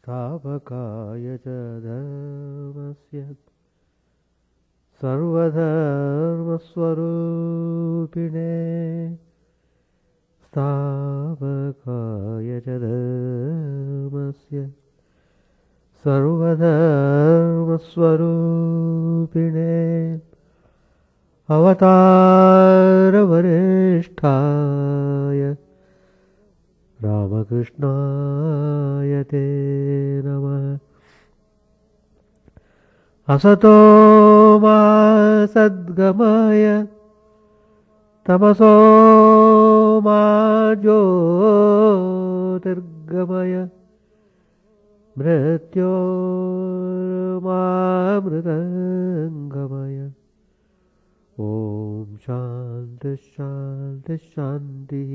स्थापकाय च धर्मस्य सर्वधर्मस्वरूपिणे स्थापकाय च धर्मस्य सर्वधर्मस्वरूपिणे अवतारवरिष्ठाय रामकृष्णाय ते नमः। असतो मा सद्गमय तमसो मा ज्योतिर्गमय मृत्योर्मामृतङ्गमय। ॐ शान्ति शान्ति शान्तिः।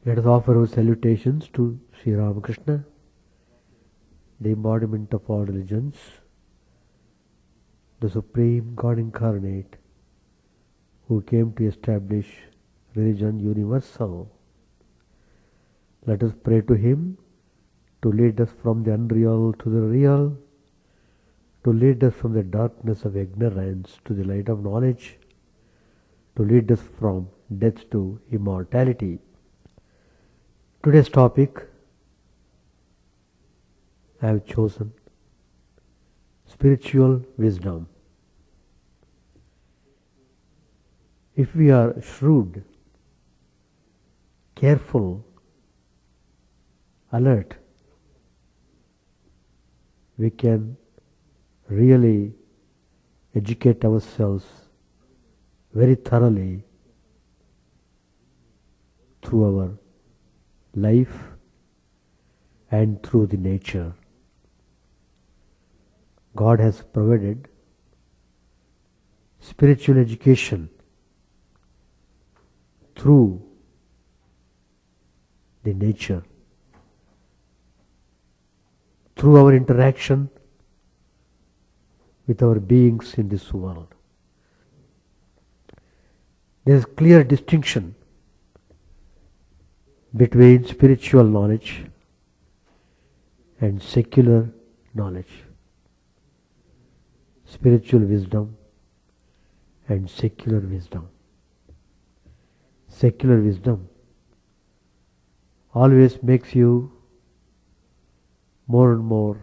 Let us offer our salutations to Sri Ramakrishna, the embodiment of all religions, the Supreme God incarnate, who came to establish religion universal. Let us pray to Him to lead us from the unreal to the real, to lead us from the darkness of ignorance to the light of knowledge, to lead us from death to immortality. Today's topic I have chosen spiritual wisdom. If we are shrewd, careful, alert, we can really educate ourselves very thoroughly through our life and through the nature. God has provided spiritual education through the nature, through our interaction with our beings in this world. There is clear distinction between spiritual knowledge and secular knowledge, spiritual wisdom and secular wisdom. Secular wisdom always makes you more and more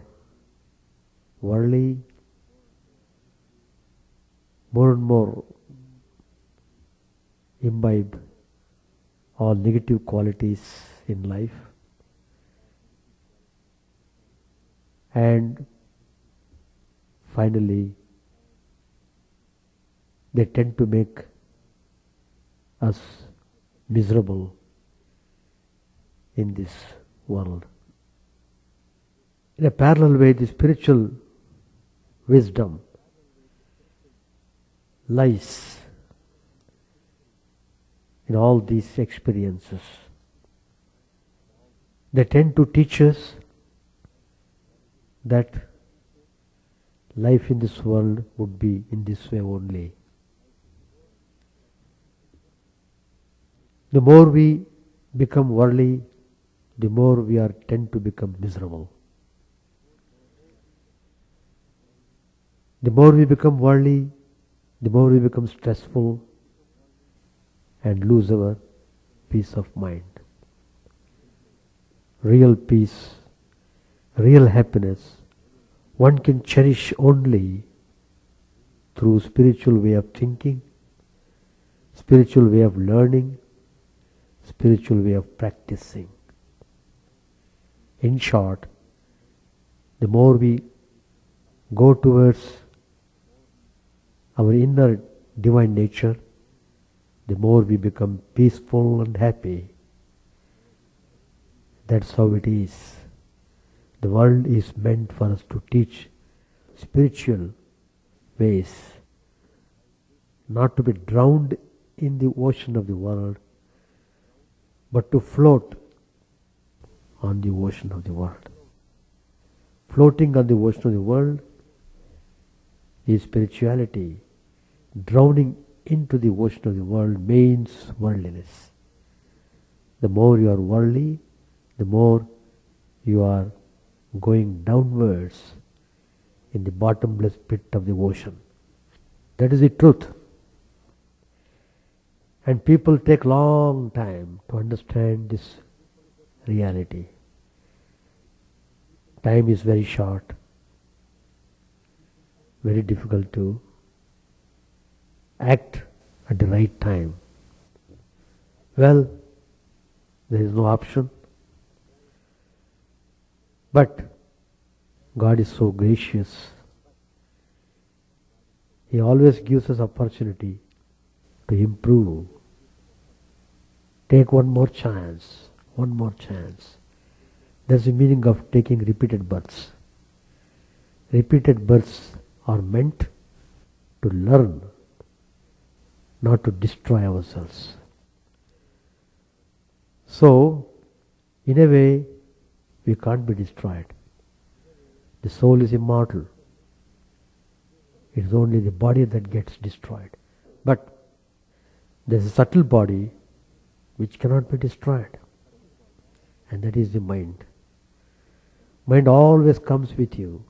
worldly, more and more imbibe all negative qualities in life, and finally they tend to make us miserable in this world. In a parallel way, the spiritual wisdom lies in all these experiences. They tend to teach us that life in this world would be in this way only. The more we become worldly, the more we tend to become miserable. The more we become worldly, the more we become stressful and lose our peace of mind. Real peace, real happiness, one can cherish only through spiritual way of thinking, spiritual way of learning, spiritual way of practicing. In short, the more we go towards our inner divine nature, the more we become peaceful and happy. That's how it is. The world is meant for us to teach spiritual ways, not to be drowned in the ocean of the world, but to float on the ocean of the world. Floating on the ocean of the world is spirituality. Drowning into the ocean of the world means worldliness. The more you are worldly, the more you are going downwards in the bottomless pit of the ocean. That is the truth. And people take long time to understand this reality. Time is very short, very difficult to act at the right time. Well, there is no option. But God is so gracious. He always gives us opportunity to improve. Take one more chance, one more chance. That's the meaning of taking repeated births. Repeated births are meant to learn, not to destroy ourselves. So, in a way, we can't be destroyed. The soul is immortal. It is only the body that gets destroyed. But there is a subtle body which cannot be destroyed. And that is the mind. Mind always comes with you.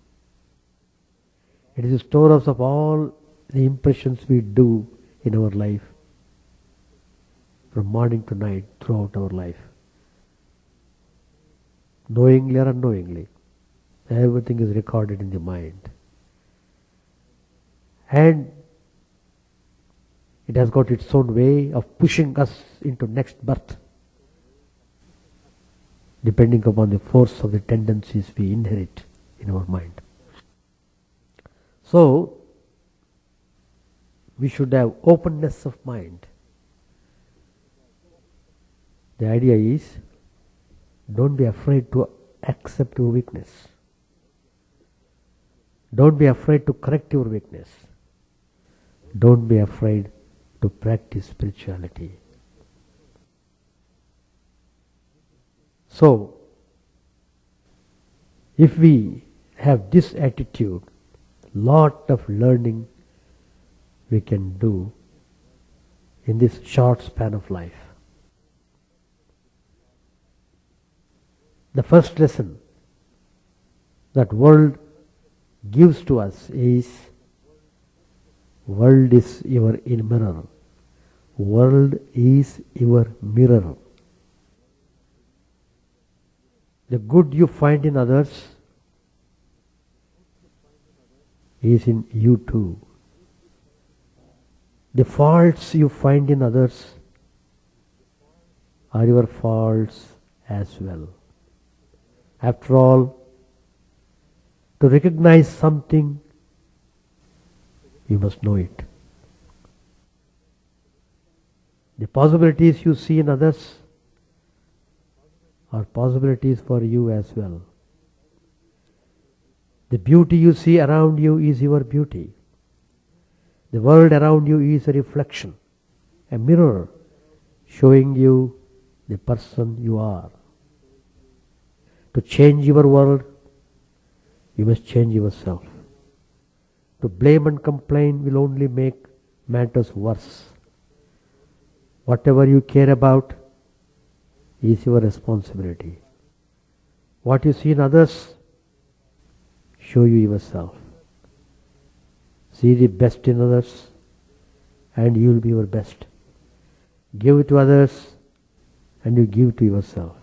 It is a storehouse of all the impressions we do in our life, from morning to night, throughout our life. Knowingly or unknowingly, everything is recorded in the mind. And it has got its own way of pushing us into next birth, depending upon the force of the tendencies we inherit in our mind. So, we should have openness of mind. The idea is, don't be afraid to accept your weakness. Don't be afraid to correct your weakness. Don't be afraid to practice spirituality. So, if we have this attitude, lot of learning we can do in this short span of life. The first lesson that world gives to us is, world is your mirror. World is your mirror. The good you find in others is in you too. The faults you find in others are your faults as well. After all, to recognize something, you must know it. The possibilities you see in others are possibilities for you as well. The beauty you see around you is your beauty. The world around you is a reflection, a mirror showing you the person you are. To change your world, you must change yourself. To blame and complain will only make matters worse. Whatever you care about is your responsibility. What you see in others, show you yourself. See the best in others and you will be your best. Give to others and you give to yourself.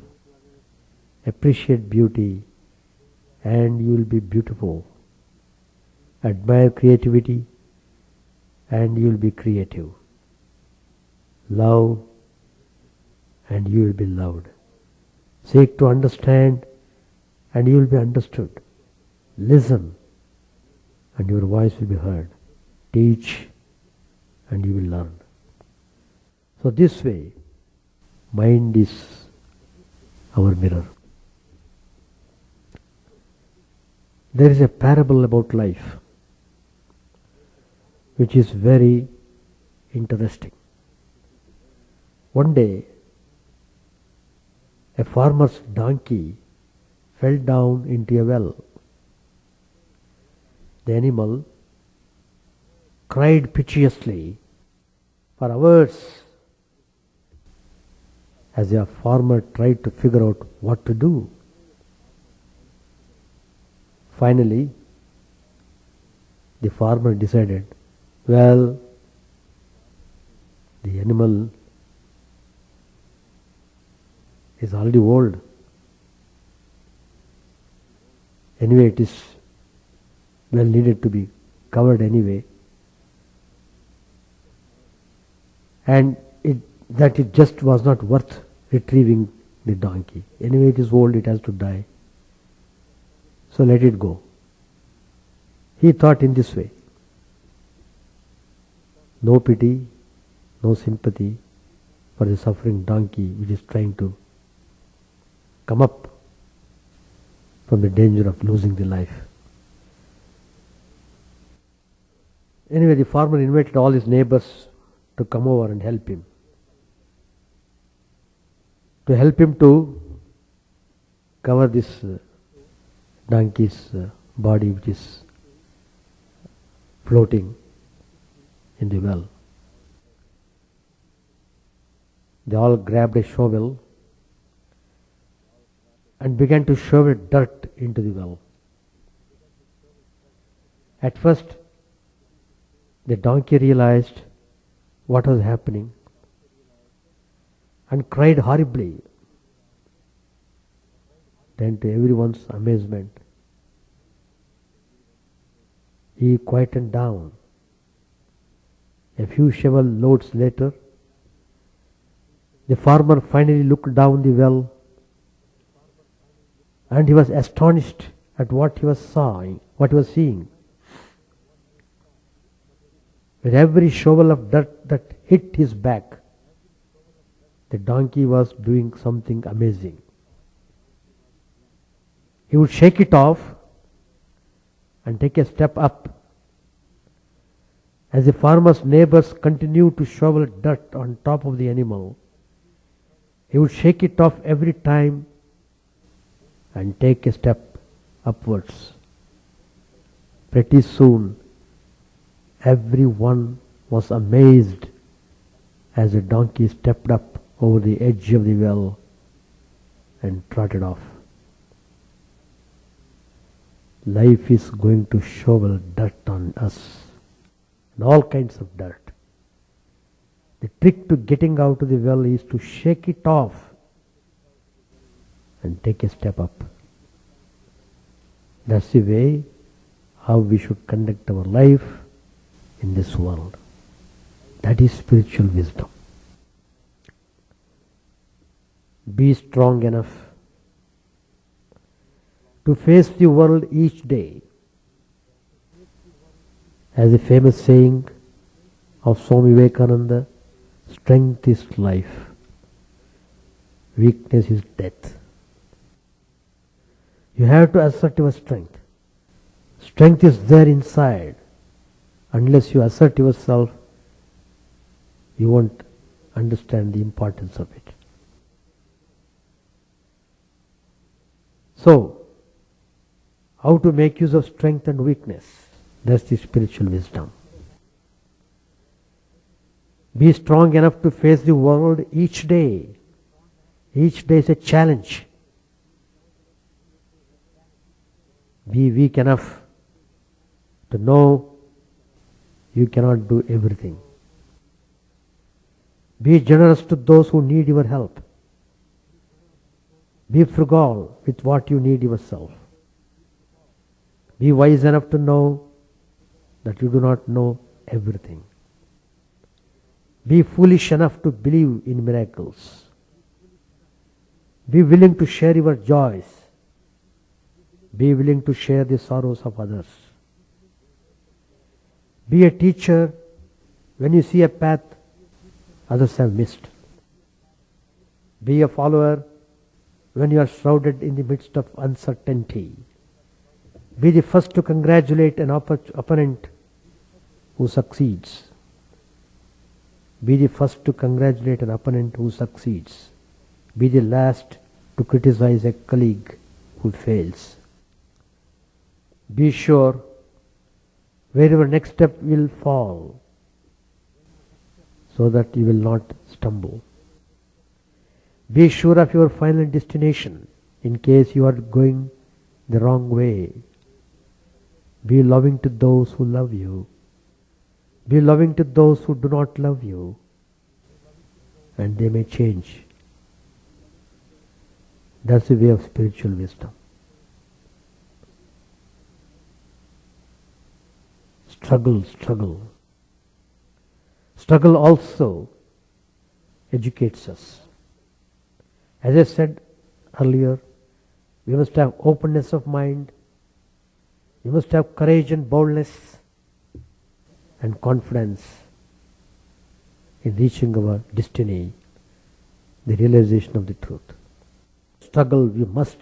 Appreciate beauty and you will be beautiful. Admire creativity and you will be creative. Love and you will be loved. Seek to understand and you will be understood. Listen and your voice will be heard. Teach and you will learn. So this way, mind is our mirror. There is a parable about life which is very interesting. One day, a farmer's donkey fell down into a well. The animal cried piteously for hours as a farmer tried to figure out what to do. Finally, the farmer decided, well, the animal is already old. Anyway, it is well needed to be covered anyway. And it just was not worth retrieving the donkey. Anyway, it is old, it has to die. So let it go. He thought in this way. No pity, no sympathy for the suffering donkey which is trying to come up from the danger of losing the life. Anyway, the farmer invited all his neighbors to come over and help him. To help him to cover this donkey's body which is floating in the well. They all grabbed a shovel and began to shovel dirt into the well. At first, the donkey realized what was happening and cried horribly. Then, to everyone's amazement, he quietened down. A few shovel loads later, the farmer finally looked down the well, and he was astonished at what he was seeing. With every shovel of dirt that hit his back, the donkey was doing something amazing. He would shake it off and take a step up. As the farmer's neighbors continued to shovel dirt on top of the animal, he would shake it off every time and take a step upwards. Pretty soon, everyone was amazed as the donkey stepped up over the edge of the well and trotted off. Life is going to shovel dirt on us, and all kinds of dirt. The trick to getting out of the well is to shake it off and take a step up. That's the way how we should conduct our life in this world. That is spiritual wisdom. Be strong enough to face the world each day. As the famous saying of Swami Vivekananda, strength is life, weakness is death. You have to assert your strength. Strength is there inside. Unless you assert yourself, you won't understand the importance of it. So, how to make use of strength and weakness? That's the spiritual wisdom. Be strong enough to face the world each day. Each day is a challenge. Be weak enough to know you cannot do everything. Be generous to those who need your help. Be frugal with what you need yourself. Be wise enough to know that you do not know everything. Be foolish enough to believe in miracles. Be willing to share your joys. Be willing to share the sorrows of others. Be a teacher when you see a path others have missed. Be a follower when you are shrouded in the midst of uncertainty. Be the first to congratulate an opponent who succeeds. Be the first to congratulate an opponent who succeeds. Be the last to criticize a colleague who fails. Be sure where your next step will fall, so that you will not stumble. Be sure of your final destination in case you are going the wrong way. Be loving to those who love you. Be loving to those who do not love you. And they may change. That's the way of spiritual wisdom. Struggle, struggle. Struggle also educates us. As I said earlier, we must have openness of mind. We must have courage and boldness and confidence in reaching our destiny, the realization of the truth. Struggle we must.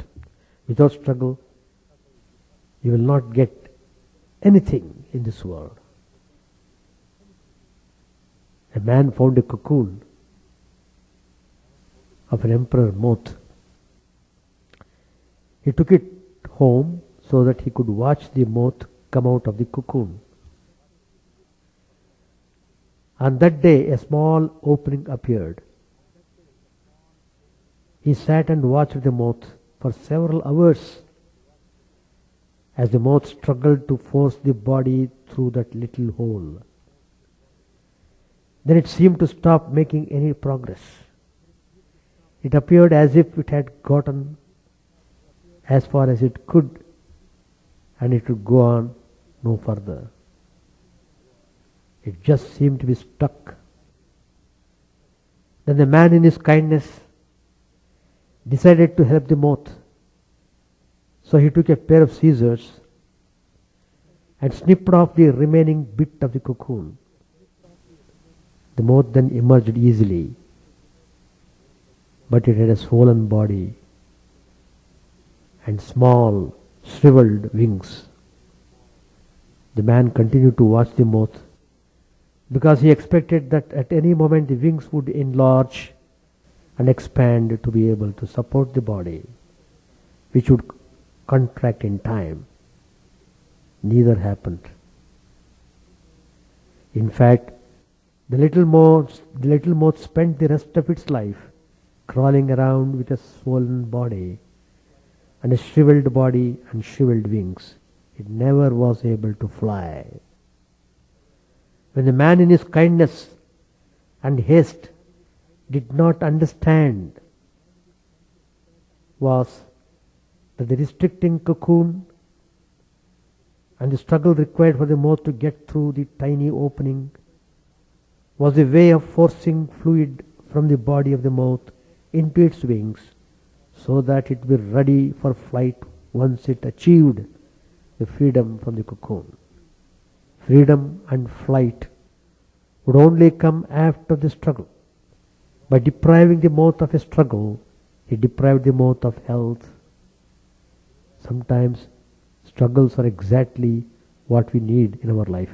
Without struggle, you will not get anything in this world. A man found a cocoon of an emperor moth. He took it home so that he could watch the moth come out of the cocoon. On that day, a small opening appeared. He sat and watched the moth for several hours as the moth struggled to force the body through that little hole. Then it seemed to stop making any progress. It appeared as if it had gotten as far as it could, and it would go on no further. It just seemed to be stuck. Then the man in his kindness decided to help the moth. So he took a pair of scissors and snipped off the remaining bit of the cocoon. The moth then emerged easily, but it had a swollen body and small, shriveled wings. The man continued to watch the moth because he expected that at any moment the wings would enlarge and expand to be able to support the body, which would contract in time. Neither happened. In fact, the little moth spent the rest of its life crawling around with a swollen body and a shriveled body and shriveled wings. It never was able to fly. When the man in his kindness and haste did not understand was that the restricting cocoon and the struggle required for the moth to get through the tiny opening was a way of forcing fluid from the body of the moth into its wings so that it would be ready for flight once it achieved the freedom from the cocoon. Freedom and flight would only come after the struggle. By depriving the moth of a struggle, he deprived the moth of health. Sometimes struggles are exactly what we need in our life.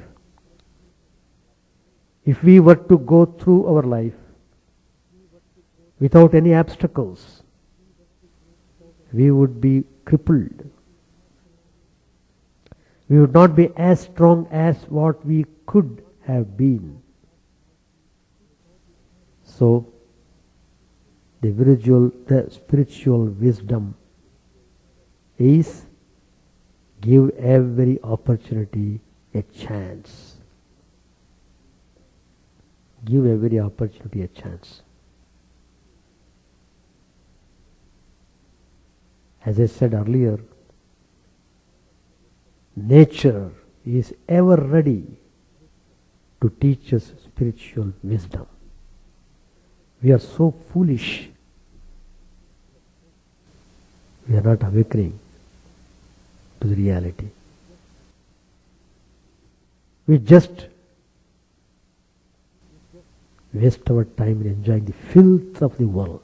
If we were to go through our life without any obstacles, we would be crippled. We would not be as strong as what we could have been. So, the spiritual wisdom is give every opportunity a chance. Give every opportunity a chance. As I said earlier, nature is ever ready to teach us spiritual wisdom. We are so foolish. We are not awakening to the reality. We just waste our time in enjoying the filth of the world.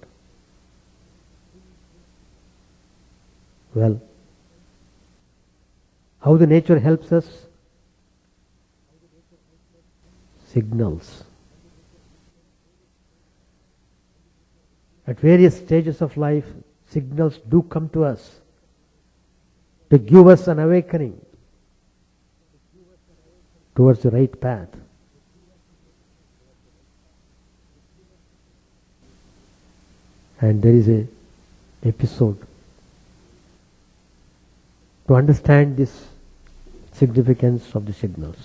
Well, how the nature helps us? Signals. At various stages of life, signals do come to us to give us an awakening towards the right path. And there is a episode. To understand this significance of the signals,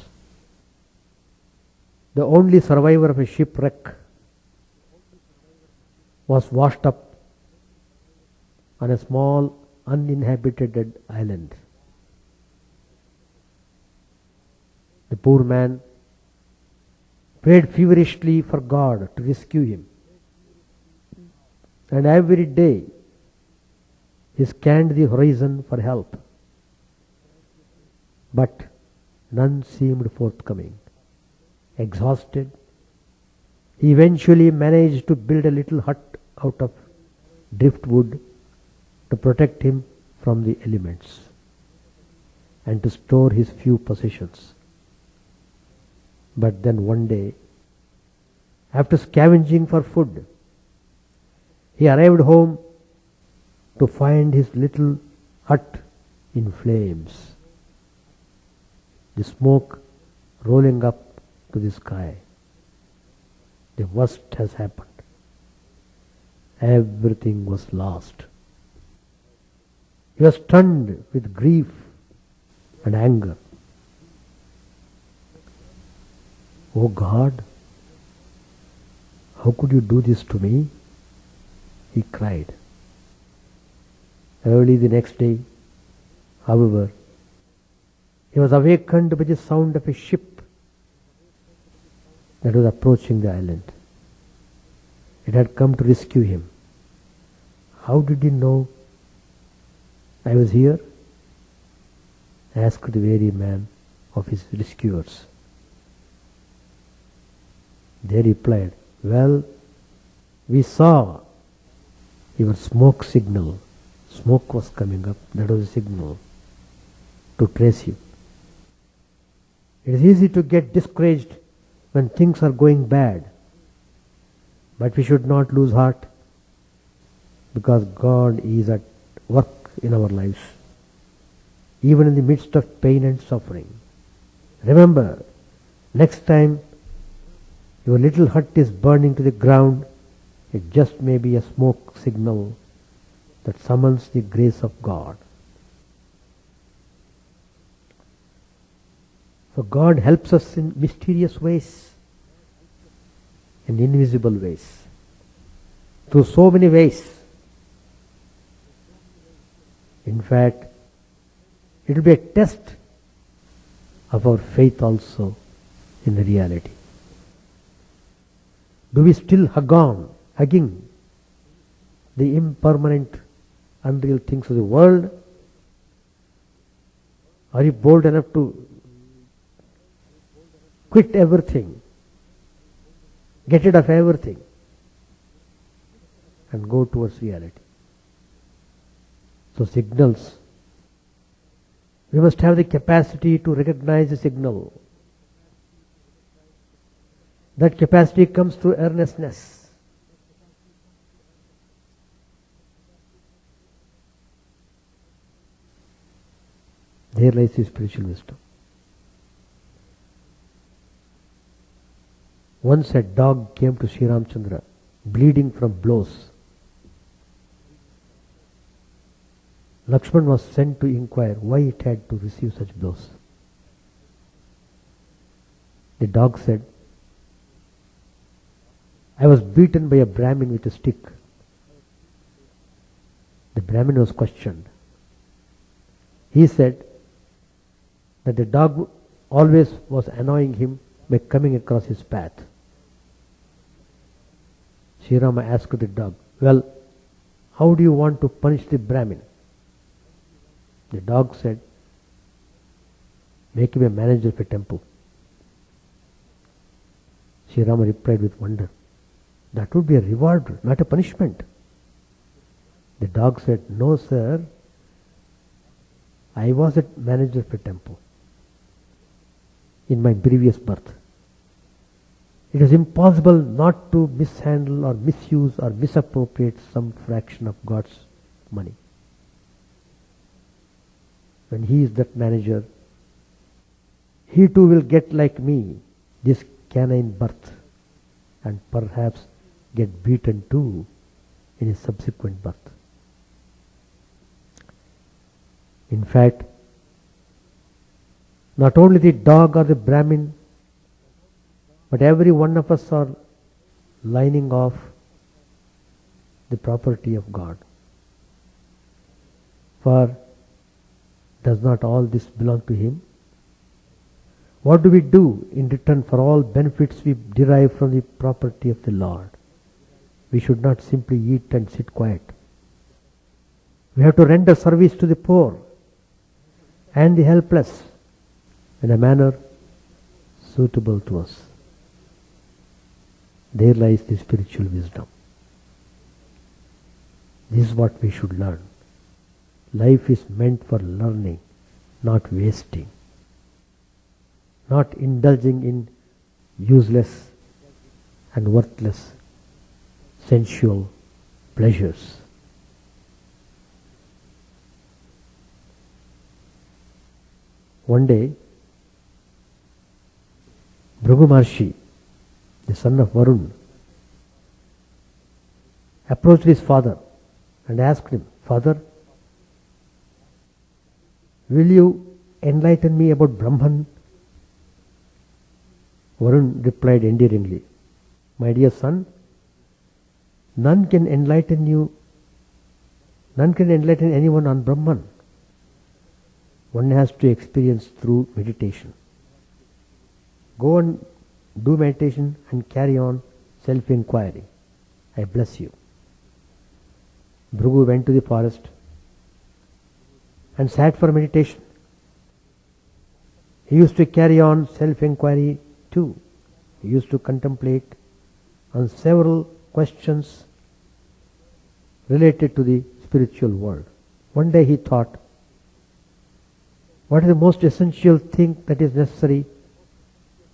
the only survivor of a shipwreck was washed up on a small uninhabited island. The poor man prayed feverishly for God to rescue him, and every day he scanned the horizon for help, but none seemed forthcoming. Exhausted, he eventually managed to build a little hut out of driftwood to protect him from the elements and to store his few possessions. But then one day, after scavenging for food, he arrived home to find his little hut in flames, the smoke rolling up to the sky. The worst has happened. Everything was lost. He was stunned with grief and anger. Oh God, how could you do this to me? He cried. Early the next day, however, he was awakened by the sound of a ship that was approaching the island. It had come to rescue him. How did he know I was here? Asked the weary man of his rescuers. They replied, well, we saw your smoke signal. Smoke was coming up. That was a signal to trace you. It is easy to get discouraged when things are going bad. But we should not lose heart, because God is at work in our lives, even in the midst of pain and suffering. Remember, next time your little hut is burning to the ground, it just may be a smoke signal that summons the grace of God. So God helps us in mysterious ways, in invisible ways, through so many ways. In fact, it will be a test of our faith also in the reality. Do we still hugging the impermanent, unreal things of the world? Are you bold enough to quit everything, get rid of everything, and go towards reality? So signals, we must have the capacity to recognize the signal. That capacity comes through earnestness. There lies the spiritual wisdom. Once a dog came to Sri Ramchandra, bleeding from blows. Lakshman was sent to inquire why it had to receive such blows. The dog said, I was beaten by a Brahmin with a stick. The Brahmin was questioned. He said that the dog always was annoying him by coming across his path. Sri Rama asked the dog, well, how do you want to punish the Brahmin? The dog said, make him a manager of a temple. Sri Rama replied with wonder, that would be a reward, not a punishment. The dog said, no sir, I was a manager of a temple in my previous birth. It is impossible not to mishandle or misuse or misappropriate some fraction of God's money. When he is that manager, he too will get like me this canine birth and perhaps get beaten too in his subsequent birth. In fact, not only the dog or the Brahmin, but every one of us are lining off the property of God. For does not all this belong to Him? What do we do in return for all benefits we derive from the property of the Lord? We should not simply eat and sit quiet. We have to render service to the poor and the helpless in a manner suitable to us. There lies the spiritual wisdom. This is what we should learn. Life is meant for learning, not wasting, not indulging in useless and worthless sensual pleasures. One day, Bhrigu Maharshi, the son of Varun, approached his father and asked him, "Father, will you enlighten me about Brahman?" Varun replied endearingly, "My dear son, none can enlighten anyone on Brahman. One has to experience through meditation. Go and do meditation and carry on self-inquiry. I bless you." Bhrigu went to the forest and sat for meditation. He used to carry on self-inquiry too. He used to contemplate on several questions related to the spiritual world. One day he thought, what is the most essential thing that is necessary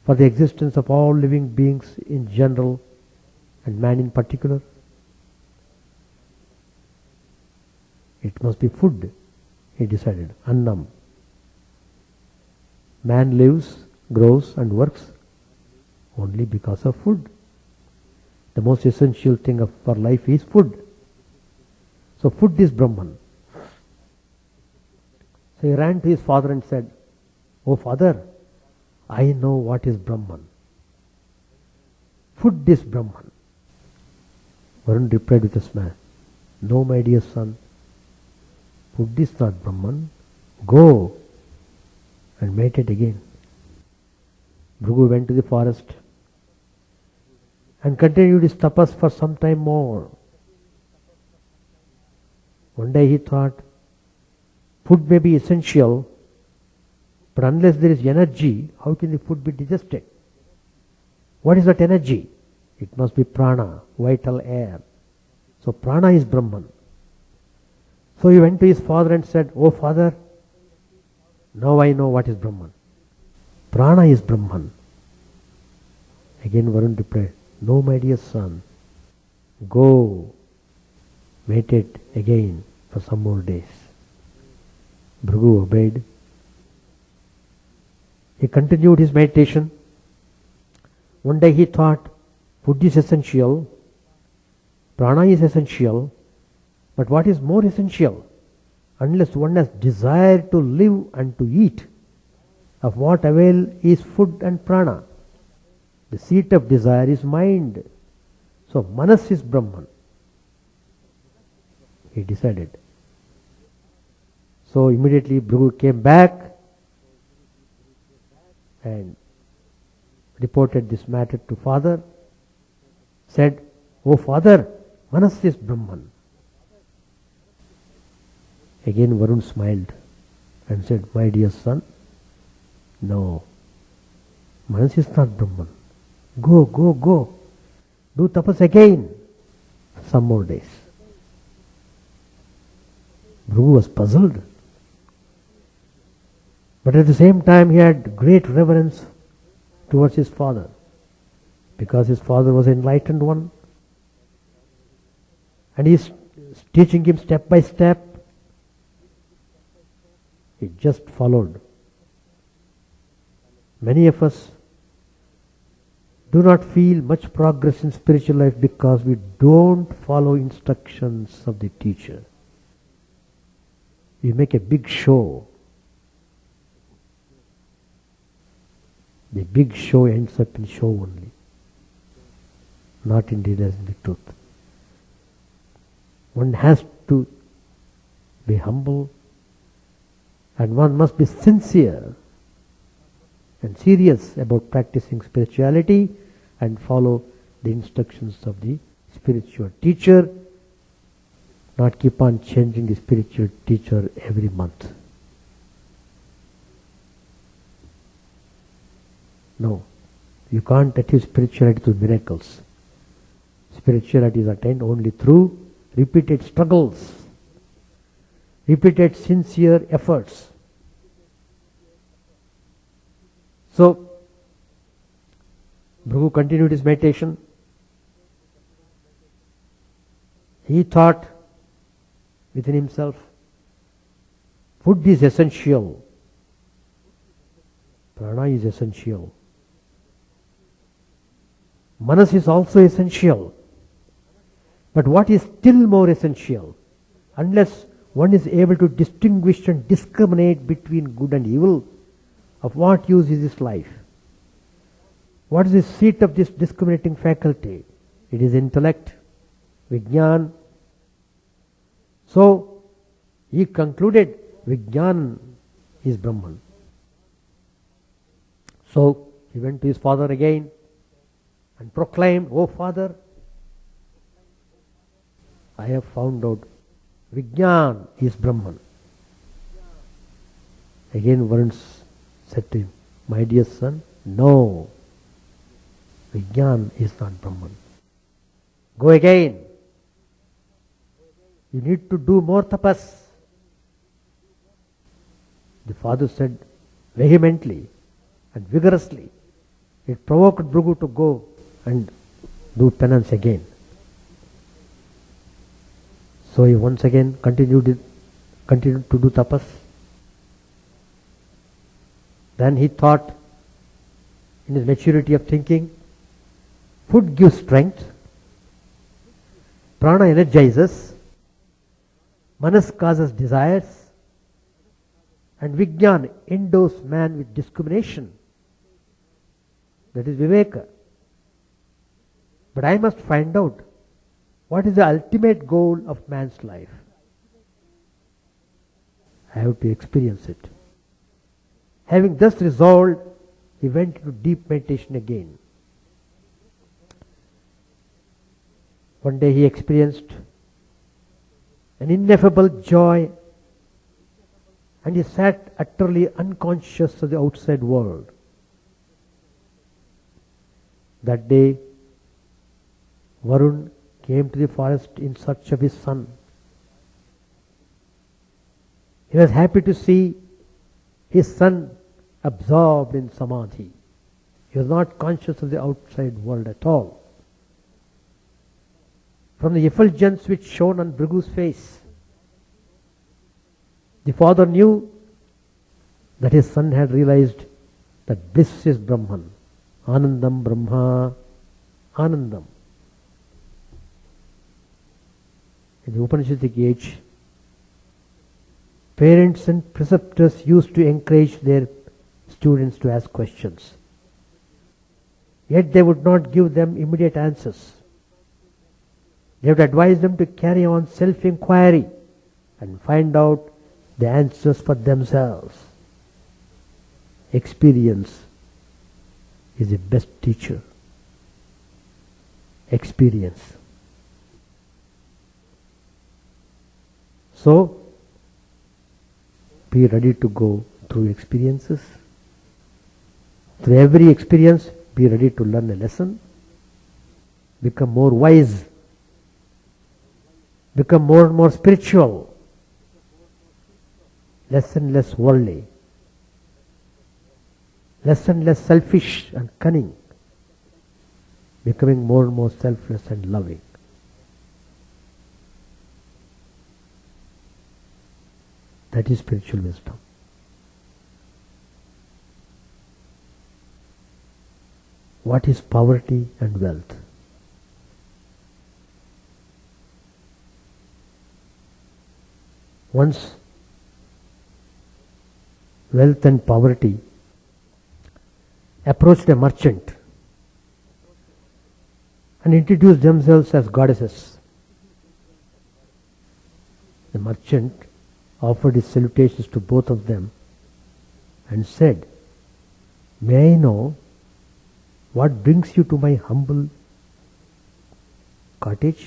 for the existence of all living beings in general and man in particular? It must be food, he decided. Annam. Man lives, grows and works only because of food. The most essential thing for life is food. So food is Brahman. So he ran to his father and said, "Oh father, I know what is Brahman. Food is Brahman." Varun replied with a smile, "No, my dear son, food is not Brahman. Go and meditate again." Bhrigu went to the forest and continued his tapas for some time more. One day he thought, food may be essential, but unless there is energy, how can the food be digested? What is that energy? It must be prana, vital air. So prana is Brahman. So he went to his father and said, "Oh father, now I know what is Brahman. Prana is Brahman." Again Varun replied, "No, my dear son, go meditate again for some more days." Bhrigu obeyed. He continued his meditation. One day he thought, food is essential, prana is essential, but what is more essential? Unless one has desire to live and to eat, of what avail is food and prana? The seat of desire is mind. So manas is Brahman. He decided. So immediately Bhrigu came back and reported this matter to father. Said, "Oh father, manas is Brahman." Again Varun smiled and said, "My dear son, no, manas is not Brahman. Go. Do tapas again some more days." Bhrigu was puzzled. But at the same time he had great reverence towards his father, because his father was an enlightened one. And he is teaching him step by step. He just followed. Many of us do not feel much progress in spiritual life because we don't follow instructions of the teacher. We make a big show. The big show ends up in show only, not in realizing the truth. One has to be humble, and one must be sincere and serious about practicing spirituality and follow the instructions of the spiritual teacher, not keep on changing the spiritual teacher every month. No, you can't achieve spirituality through miracles. Spirituality is attained only through repeated struggles, repeated sincere efforts. So, Bhrigu continued his meditation. He thought within himself, food is essential, prana is essential, manas is also essential. But what is still more essential, unless one is able to distinguish and discriminate between good and evil, of what use is this life? What is the seat of this discriminating faculty? It is intellect, Vijnan. So, he concluded Vijnan is Brahman. So, he went to his father again and proclaimed, "O father, I have found out Vijnan is Brahman." Again Varun said to him, "My dear son, no, Vijnan is not Brahman. Go again. You need to do more tapas." The father said vehemently and vigorously. It provoked Bhrigu to go and do penance again. So he once again continued to do tapas. Then he thought, in his maturity of thinking, food gives strength, prana energizes, manas causes desires, and Vijnan endows man with discrimination. That is Viveka. But I must find out what is the ultimate goal of man's life. I have to experience it. Having thus resolved, he went into deep meditation again. One day he experienced an ineffable joy, and he sat utterly unconscious of the outside world. That day, Varun came to the forest in search of his son. He was happy to see his son absorbed in samadhi. He was not conscious of the outside world at all. From the effulgence which shone on Bhrigu's face, the father knew that his son had realized that bliss is Brahman. Anandam Brahma, Anandam. In the Upanishadic age, parents and preceptors used to encourage their students to ask questions. Yet they would not give them immediate answers. They would advise them to carry on self-inquiry and find out the answers for themselves. Experience is the best teacher. Experience. So, be ready to go through experiences. Through every experience, be ready to learn a lesson. Become more wise. Become more and more spiritual. Less and less worldly. Less and less selfish and cunning. Becoming more and more selfless and loving. That is spiritual wisdom. what is poverty and wealth. Once wealth and poverty approached a merchant and introduced themselves as goddesses. The merchant offered his salutations to both of them and said, "May I know what brings you to my humble cottage?"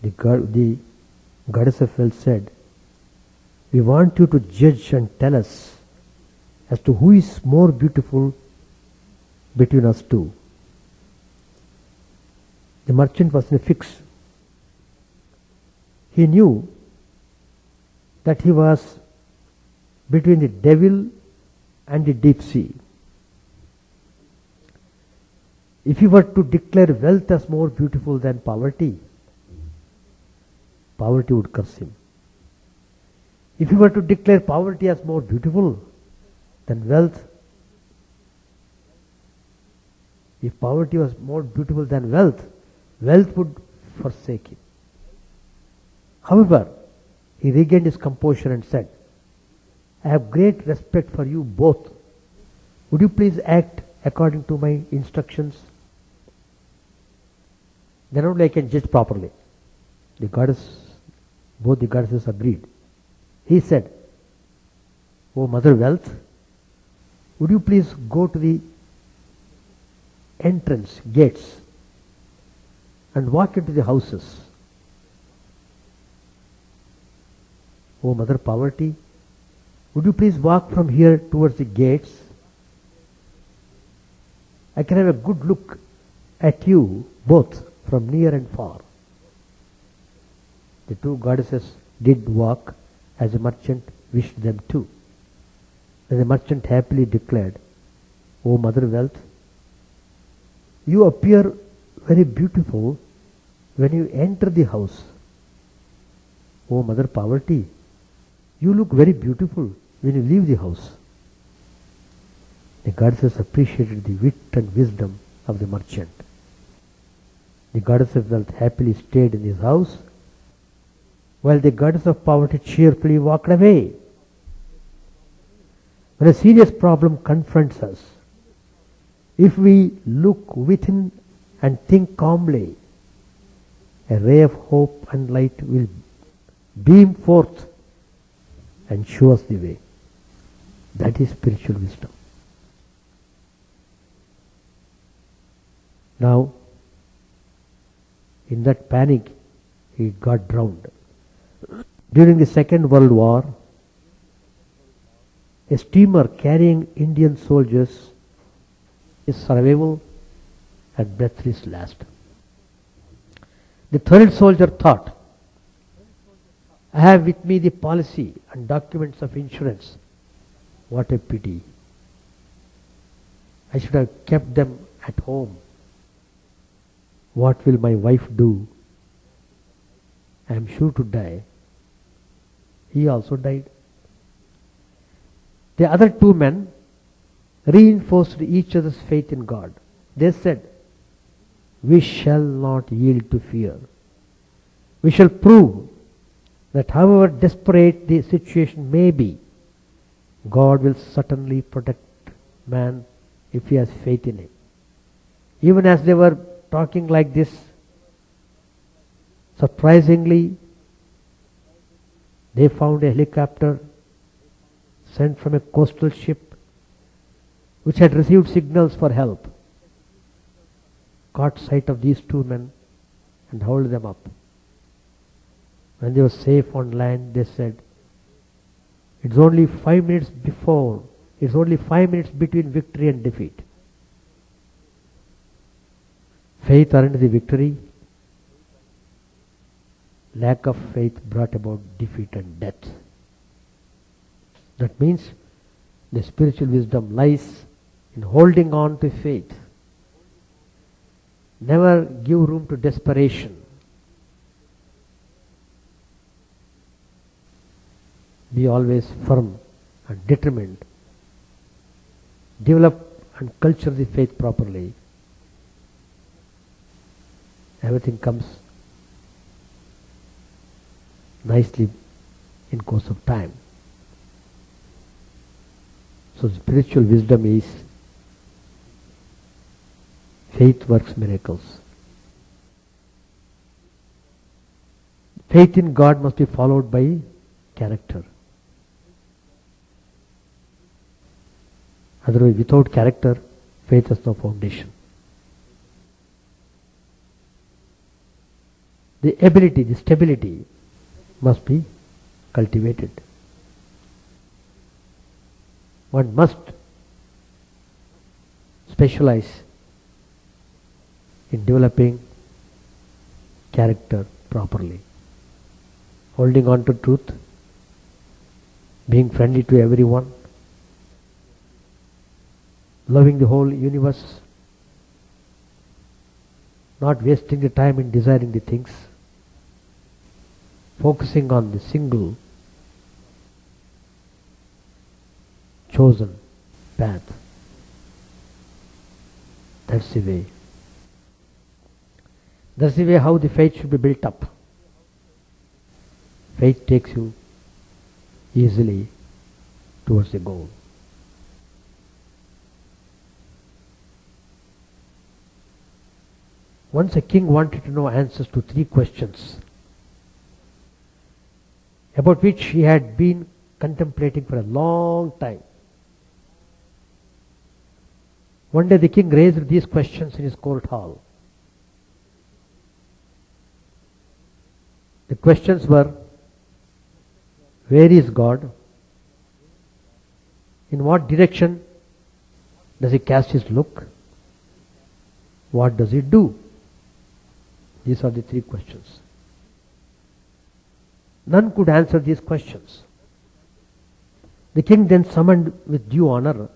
The goddess of wealth said, "We want you to judge and tell us as to who is more beautiful between us two." The merchant was in a fix. He knew that he was between the devil and the deep sea. If he were to declare wealth as more beautiful than poverty, poverty would curse him. If he were to declare poverty as more beautiful than wealth, if poverty was more beautiful than wealth, wealth would forsake him. However, he regained his composure and said, "I have great respect for you both. Would you please act according to my instructions? Then only I can judge properly." Both the goddesses agreed. He said, "O Mother Wealth, would you please go to the entrance gates and walk into the houses? O Mother Poverty, would you please walk from here towards the gates? I can have a good look at you both from near and far." The two goddesses did walk as the merchant wished them to. Then the merchant happily declared, "O Mother Wealth, you appear very beautiful when you enter the house. O Mother Poverty, you look very beautiful when you leave the house." The goddesses appreciated the wit and wisdom of the merchant. The goddess of wealth happily stayed in his house, while the goddess of poverty cheerfully walked away. When a serious problem confronts us, if we look within and think calmly, a ray of hope and light will beam forth and show us the way. That is spiritual wisdom. Now, in that panic, he got drowned. During the Second World War, a steamer carrying Indian soldiers, his survival at breathless last. The third soldier thought, "I have with me the policy and documents of insurance. What a pity. I should have kept them at home. What will my wife do? I am sure to die." He also died. The other two men reinforced each other's faith in God. They said, "We shall not yield to fear. We shall prove that however desperate the situation may be, God will certainly protect man if he has faith in him." Even as they were talking like this, surprisingly, they found a helicopter sent from a coastal ship which had received signals for help, caught sight of these two men and hauled them up. When they were safe on land, they said, it's only 5 minutes between victory and defeat. Faith earned the victory. Lack of faith brought about defeat and death. That means the spiritual wisdom lies in holding on to faith. Never give room to desperation. Be always firm and determined develop and culture the faith properly, everything comes nicely in course of time. So spiritual wisdom is faith works miracles. Faith in God must be followed by character. Otherwise, without character, faith has no foundation. The ability, the stability must be cultivated. One must specialize in developing character properly, holding on to truth, being friendly to everyone, loving the whole universe, not wasting the time in desiring the things, focusing on the single chosen path. That's the way. That's the way how the faith should be built up. Faith takes you easily towards the goal. Once a king wanted to know answers to 3 questions about which he had been contemplating for a long time. One day the king raised these questions in his court hall. The questions were, where is God? In what direction does he cast his look? What does he do? These are the 3 questions. None could answer these questions. The king then summoned with due honor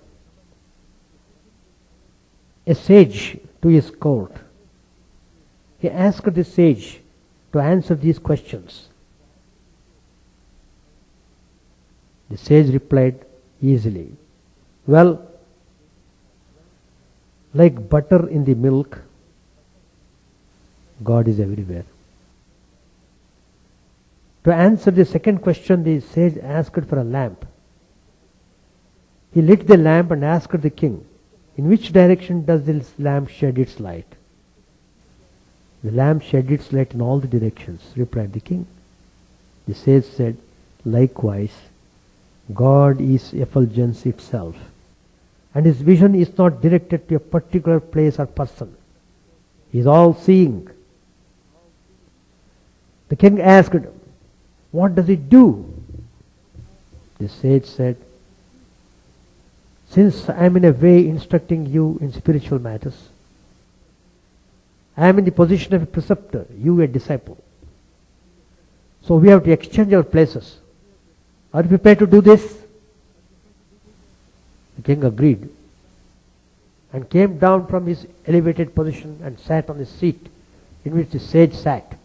a sage to his court. He asked the sage to answer these questions. The sage replied easily, well, like butter in the milk, God is everywhere. To answer the second question, the sage asked for a lamp. He lit the lamp and asked the king, in which direction does this lamp shed its light? The lamp shed its light in all the directions, replied the king. The sage said, likewise, God is effulgence itself, and his vision is not directed to a particular place or person. He is all-seeing. The king asked, what does it do? The sage said, since I am in a way instructing you in spiritual matters, I am in the position of a preceptor, you a disciple. So we have to exchange our places. Are you prepared to do this? The king agreed and came down from his elevated position and sat on the seat in which the sage sat.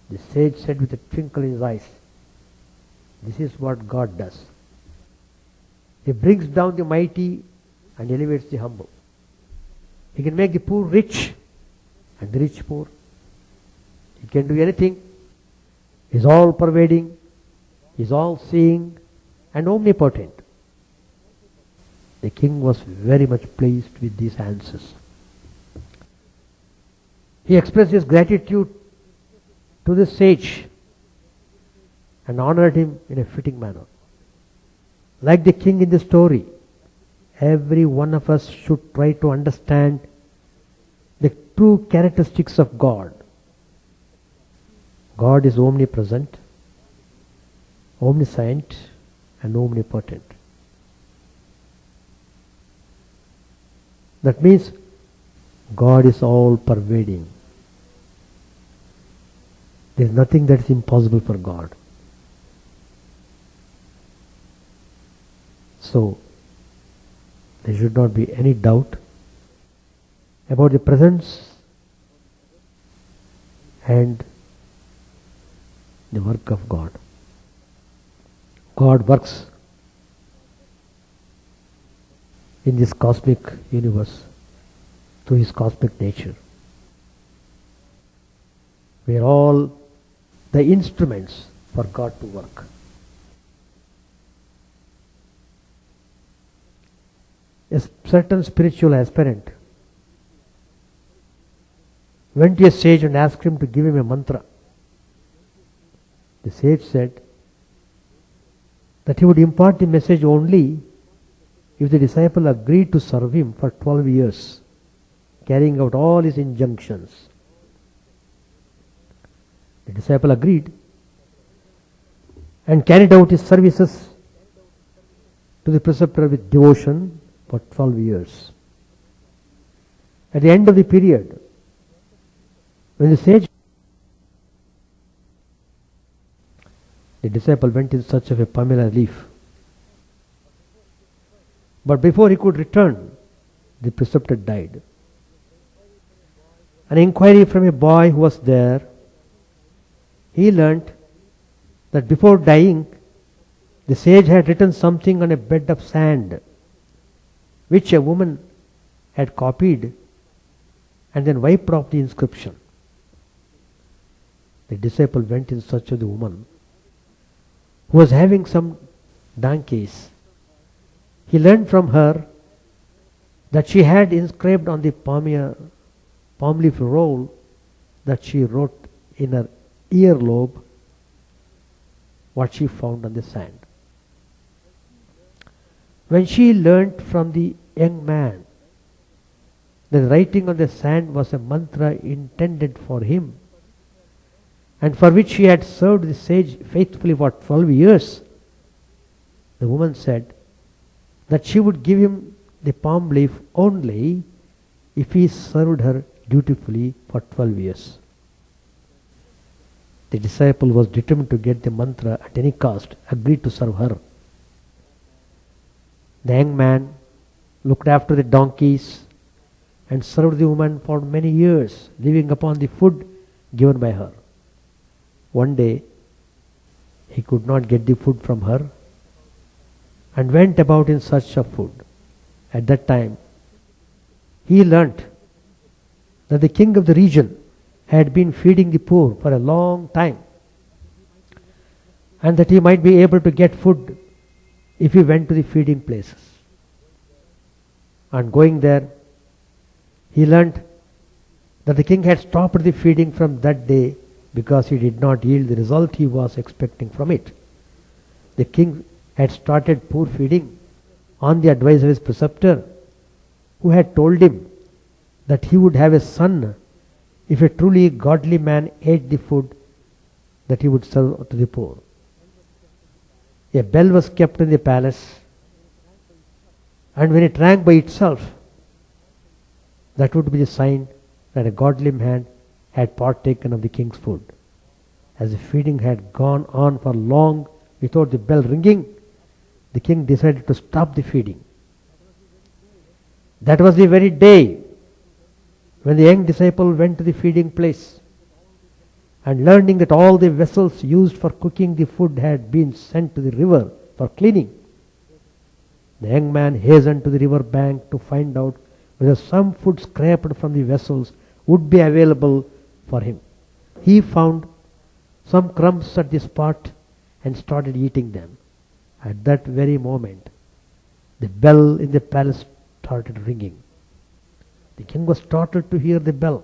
The sage said with a twinkle in his eyes, this is what God does. He brings down the mighty and elevates the humble. He can make the poor rich and the rich poor. He can do anything. He is all pervading. He is all seeing and omnipotent. The king was very much pleased with these answers. He expressed his gratitude to the sage and honored him in a fitting manner. Like the king in the story, every one of us should try to understand the true characteristics of God. God is omnipresent, omniscient, and omnipotent. That means God is all pervading. There is nothing that is impossible for God. So, there should not be any doubt about the presence and the work of God. God works in this cosmic universe through his cosmic nature. We are all the instruments for God to work. A certain spiritual aspirant went to a sage and asked him to give him a mantra. The sage said that he would impart the message only if the disciple agreed to serve him for 12 years, carrying out all his injunctions. The disciple agreed and carried out his services to the preceptor with devotion for 12 years. At the end of the period, when the disciple went in search of a pamela leaf. But before he could return, the preceptor died. An inquiry from a boy who was there, he learnt that before dying, the sage had written something on a bed of sand, which a woman had copied and then wiped off the inscription. The disciple went in search of the woman who was having some donkeys. He learned from her that she had inscribed on the palm leaf roll that she wrote in her earlobe what she found on the sand. When she learnt from the young man that writing on the sand was a mantra intended for him, and for which she had served the sage faithfully for 12 years, the woman said that she would give him the palm leaf only if he served her dutifully for 12 years. The disciple was determined to get the mantra at any cost, agreed to serve her. The young man looked after the donkeys and served the woman for many years, living upon the food given by her. One day, he could not get the food from her and went about in search of food. At that time, he learnt that the king of the region had been feeding the poor for a long time, and that he might be able to get food if he went to the feeding places. And going there, he learnt that the king had stopped the feeding from that day because he did not yield the result he was expecting from it. The king had started poor feeding on the advice of his preceptor, who had told him that he would have a son if a truly godly man ate the food that he would serve to the poor. A bell was kept in the palace, and when it rang by itself, that would be the sign that a godly man had partaken of the king's food. As the feeding had gone on for long without the bell ringing, the king decided to stop the feeding. That was the very day when the young disciple went to the feeding place, and learning that all the vessels used for cooking the food had been sent to the river for cleaning, the young man hastened to the river bank to find out whether some food scraped from the vessels would be available for him. He found some crumbs at the spot and started eating them. At that very moment, the bell in the palace started ringing. The king was startled to hear the bell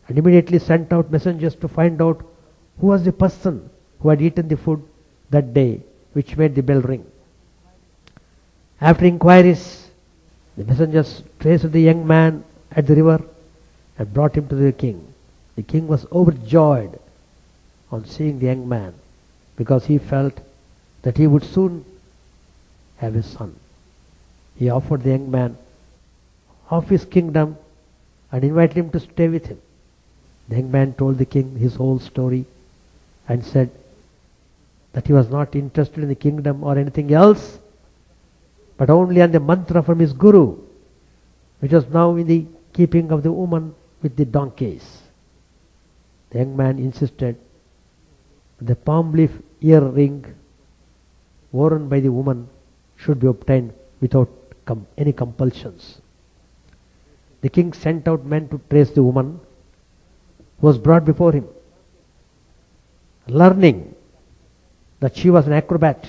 and immediately sent out messengers to find out who was the person who had eaten the food that day which made the bell ring. After inquiries, the messengers traced the young man at the river and brought him to the king. The king was overjoyed on seeing the young man because he felt that he would soon have a son. He offered the young man half his kingdom and invited him to stay with him. The young man told the king his whole story and said that he was not interested in the kingdom or anything else, but only on the mantra from his guru, which was now in the keeping of the woman with the donkeys. The young man insisted that the palm leaf earring worn by the woman should be obtained without any compulsions. The king sent out men to trace the woman who was brought before him. Learning that she was an acrobat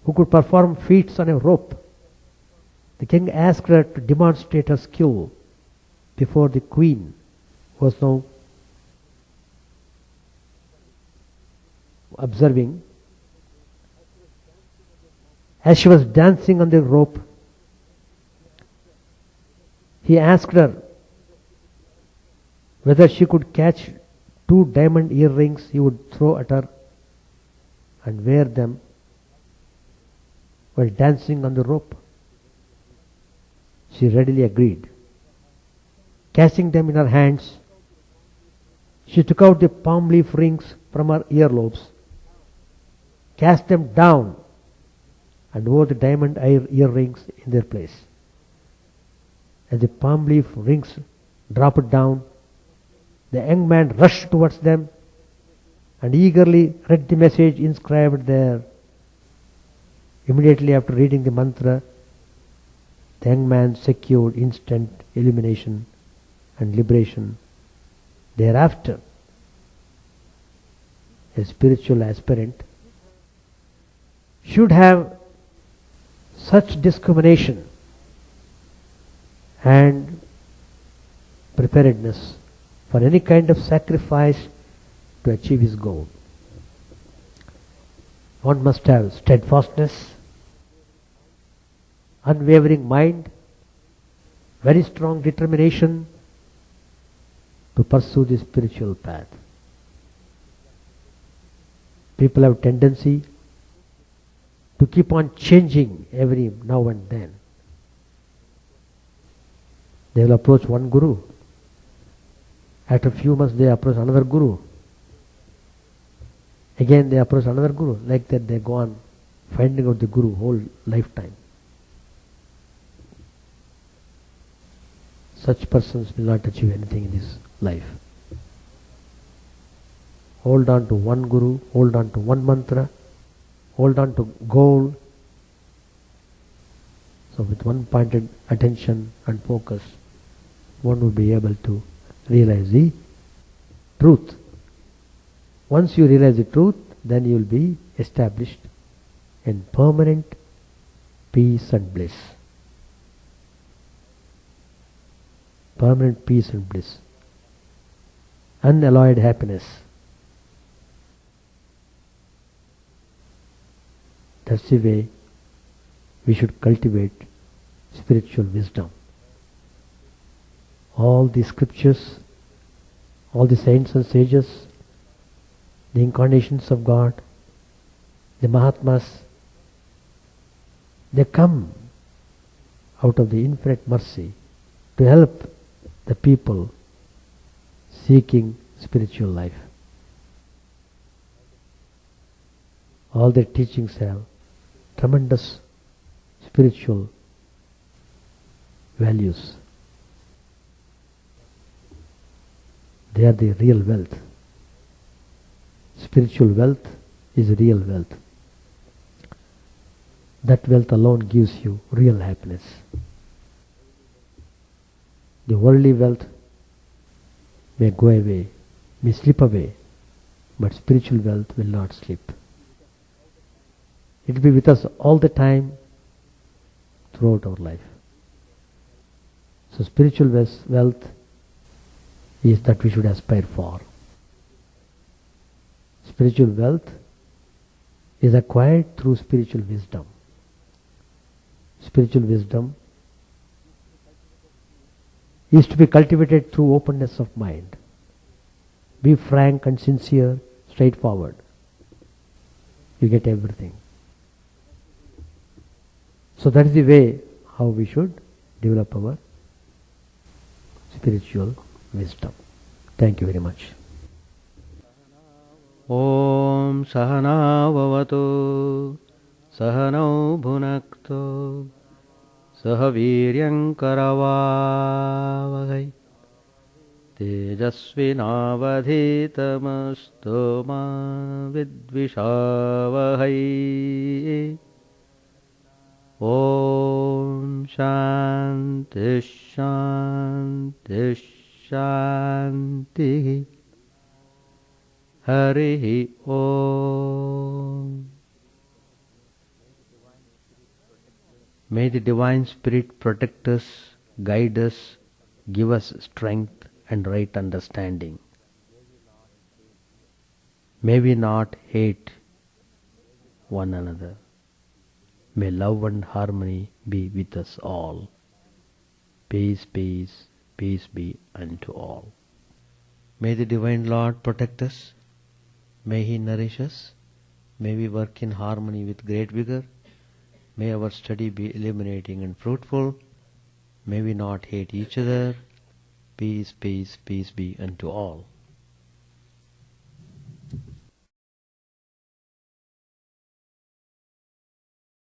who could perform feats on a rope, the king asked her to demonstrate her skill before the queen, who was now observing. As she was dancing on the rope, he asked her whether she could catch 2 diamond earrings he would throw at her and wear them while dancing on the rope. She readily agreed. Catching them in her hands, she took out the palm leaf rings from her earlobes, cast them down, and wore the diamond earrings in their place. As the palm leaf rings dropped down, the young man rushed towards them and eagerly read the message inscribed there. Immediately after reading the mantra, the young man secured instant illumination and liberation. Thereafter, a spiritual aspirant should have such discrimination and preparedness for any kind of sacrifice to achieve his goal. One must have steadfastness, unwavering mind, very strong determination to pursue the spiritual path. People have tendency to keep on changing every now and then. They will approach one guru. After a few months they approach another guru. Again they approach another guru. Like that they go on finding out the guru whole lifetime. Such persons will not achieve anything in this life. Hold on to one guru, hold on to one mantra, hold on to goal. So with one pointed attention and focus, one will be able to realize the truth. Once you realize the truth, then you will be established in permanent peace and bliss. Permanent peace and bliss. Unalloyed happiness. That's the way we should cultivate spiritual wisdom. All the scriptures, all the saints and sages, the incarnations of God, the Mahatmas, they come out of the infinite mercy to help the people seeking spiritual life. All their teachings have tremendous spiritual values. They are the real wealth. Spiritual wealth is real wealth. That wealth alone gives you real happiness. The worldly wealth may go away, may slip away, but spiritual wealth will not slip. It will be with us all the time throughout our life. So spiritual wealth is that we should aspire for. Spiritual wealth is acquired through spiritual wisdom. Spiritual wisdom is to be cultivated through openness of mind. Be frank and sincere, straightforward. You get everything. So that is the way how we should develop our spiritual wisdom. Thank you very much. Om Sahana Vavatu Sahanau Bhunaktu Sahaviryam Karavavahai Tejasvinavadhitamastu ma Vidvishavahai. Om Shanti Shanti Shanti. Hari Om. May the Divine Spirit protect us, guide us, give us strength and right understanding. May we not hate one another. May love and harmony be with us all. Peace, peace, peace be unto all. May the Divine Lord protect us. May He nourish us. May we work in harmony with great vigor. May our study be illuminating and fruitful. May we not hate each other. Peace, peace, peace be unto all.